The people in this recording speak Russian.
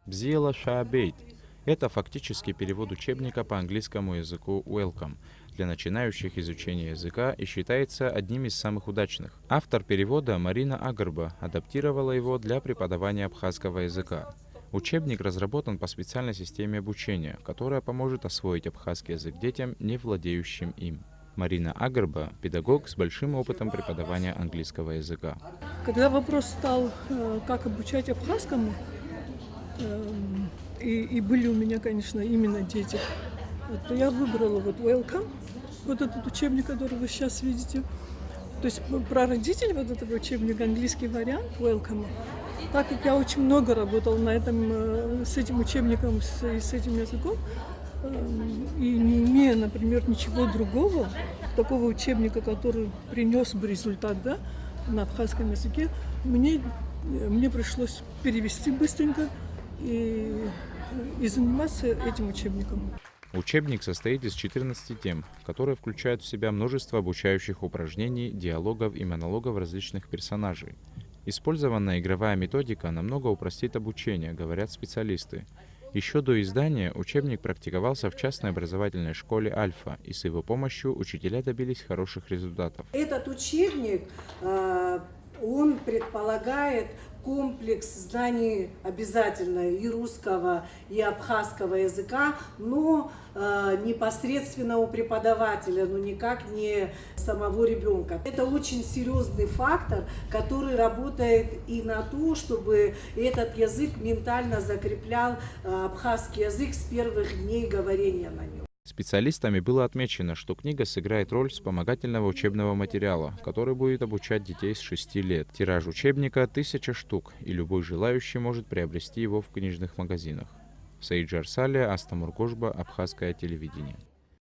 Бзиела Шаабейт. Это фактически перевод учебника по английскому языку Welcome для начинающих изучение языка и считается одним из самых удачных. Автор перевода Марина Агарба адаптировала его для преподавания абхазского языка. Учебник разработан по специальной системе обучения, которая поможет освоить абхазский язык детям, не владеющим им. Марина Агарба – педагог с большим опытом преподавания английского языка. Когда вопрос стал, как обучать абхазскому, и были у меня, конечно, именно дети, то я выбрала вот Welcome, вот этот учебник, который вы сейчас видите. То есть про родителей вот этого учебника, английский вариант Welcome. Так как я очень много работала с этим учебником и с этим языком, и не имея, например, ничего другого, такого учебника, который принес бы результат, да, на абхазском языке, мне пришлось перевести быстренько и заниматься этим учебником. Учебник состоит из 14 тем, которые включают в себя множество обучающих упражнений, диалогов и монологов различных персонажей. Использованная игровая методика намного упростит обучение, говорят специалисты. Еще до издания учебник практиковался в частной образовательной школе «Альфа», и с его помощью учителя добились хороших результатов. Этот учебник, он предполагает комплекс знаний обязательно и русского, и абхазского языка, но непосредственно у преподавателя, но никак не самого ребенка. Это очень серьезный фактор, который работает и на то, чтобы этот язык ментально закреплял абхазский язык с первых дней говорения на нем. Специалистами было отмечено, что книга сыграет роль вспомогательного учебного материала, который будет обучать детей с 6 лет. Тираж учебника 1000 штук, и любой желающий может приобрести его в книжных магазинах. Саид Жарсалия, Астамур Кожба, Абхазское телевидение.